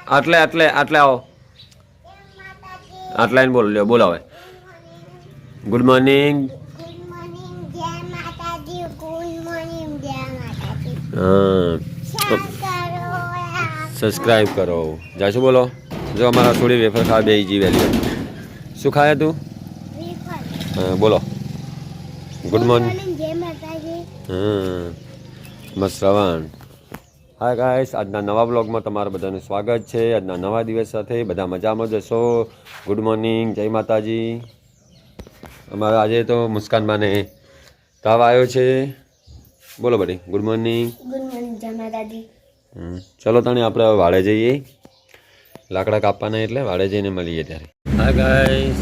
આટલે આટલે આટલે આવો આટલા એને બોલો લ્યો બોલો હવે ગુડ મોર્નિંગ હા સબસ્ક્રાઈબ કરો જાશું બોલો જો અમારા થોડી વેફર ખાવા બે જી વેલી શું ખાયા તું હા બોલો ગુડ મોર્નિંગ હા મસ્ત શ્રવણ હાય ગાઈસ આજના નવા બ્લોગમાં તમારું બધાનું સ્વાગત છે આજના નવા દિવસ સાથે બધા મજામાં જશો ગુડ મોર્નિંગ જય માતાજી અમારા આજે તો મુસ્કાનબાને તાવ આવ્યો છે બોલો બધી ગુડ મોર્નિંગ જય માતાજી ચલો તને આપણે હવે વાડે જઈએ લાકડા કાપવાના એટલે વાડે જઈને મળીએ ત્યારે હાય ગાઈસ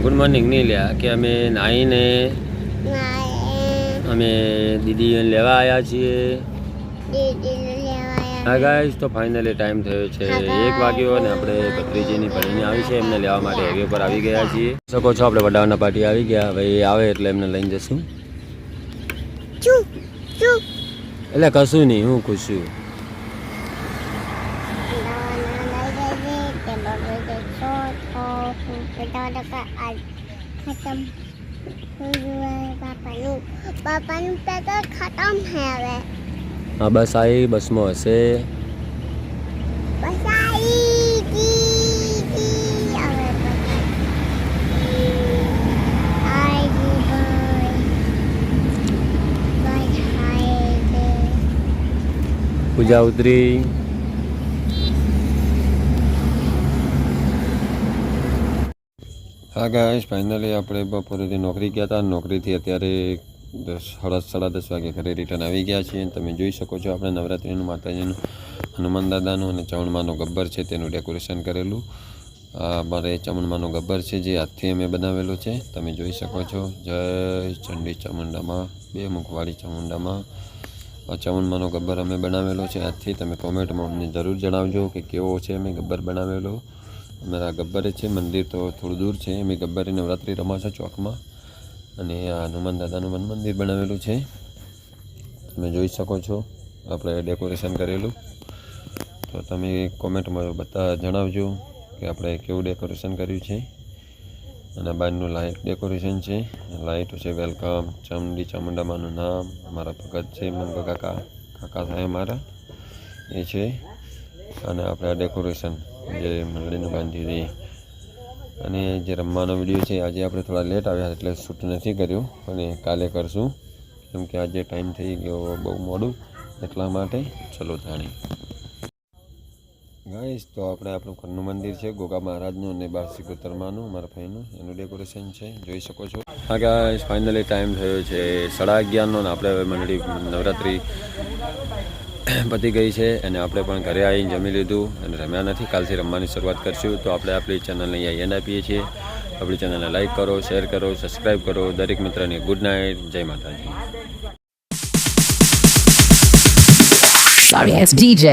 ગુડ મોર્નિંગ નહીં લ્યા કે અમે નાહીને અમે દીદી લેવા આવ્યા છીએ હા ગાઈસ તો ફાઇનલી ટાઈમ થયો છે 1 વાગ્યો અને આપણે ભત્રીજીની ભણીને આવી છે એમને લેવા માટે હાઈવે પર આવી ગયા છીએ શકો છો આપણે વડાવાના પાર્ટી આવી ગયા હવે એ આવે એટલે એમને લઈને જશું એટલે કશું નહીં હું ખુશ છું પાપાનું પેટ્રોલ ખતમ હે હવે હા બસ આવી બસમાં હશે બસ આવી પૂજા ઉતરી હા ગાઈસ ફાઇનલી આપણે બપોરેથી નોકરી ગયા હતા નોકરીથી અત્યારે 10:30 વાગે ઘરે રિટર્ન આવી ગયા છીએ તમે જોઈ શકો છો આપણે નવરાત્રિનું માતાજીનું હનુમાન દાદાનું અને ચામુંડમાનો ગબ્બર છે તેનું ડેકોરેશન કરેલું અમારે ચામુંડમાનો ગબ્બર છે જે હાથથી અમે બનાવેલો છે તમે જોઈ શકો છો જય ચંડી ચામુંડામાં 2 મુખવાળી ચામુંડામાં ચામુંડમાનો ગબ્બર અમે બનાવેલો છે હાથથી તમે કોમેન્ટમાં અમને જરૂર જણાવજો કે કેવો છે અમે ગબ્બર બનાવેલો અમારા ગબ્બરે છે મંદિર તો થોડું દૂર છે અમે ગબ્બરે નવરાત્રિ રમાશે ચોકમાં અને આ હનુમાન દાદાનું મંદિર બનાવેલું છે તમે જોઈ શકો છો આપણે ડેકોરેશન કરેલું તો તમે કોમેન્ટમાં બધા જણાવજો કે આપણે કેવું ડેકોરેશન કર્યું છે અને બહારનું લાઇટ ડેકોરેશન છે લાઇટ છે વેલકમ ચામુંડી ચામુંડામાનું નામ અમારા ભગત છે મંગો કાકા થાય અમારા એ છે અને આપણે આ ડેકોરેશન જે મંડળીનું બાંધ્યું છે અને જે રમવાનો વિડીયો છે આજે આપણે થોડા લેટ આવ્યા એટલે શૂટ નથી કર્યો અને કાલે કરશું કેમ કે આજે ટાઈમ થઈ ગયો બહુ મોડું એટલા માટે ચલો જાણી ગાઈસ તો આપણે આપણું ઘરનું મંદિર છે ગોગા મહારાજનું અને 12 સિકોતરમાનું મારા ભાઈનું એનું ડેકોરેશન છે જોઈ શકો છો હા ગાઈસ ફાઇનલી ટાઈમ થયો છે 11:30નો અને આપણે હવે મંડળી નવરાત્રિ પતી ગઈ છે અને આપણે પણ ઘરે આવીને જમી લીધું અને રમ્યા નથી કાલથી રમવાની શરૂઆત કરશું તો આપણે આપણી ચેનલને અહીંયા એન્ડ આપીએ છીએ આપણી ચેનલને લાઈક કરો શેર કરો સબસ્ક્રાઈબ કરો દરેક મિત્રને ગુડ નાઇટ જય માતાજી Sorry, it's DJ.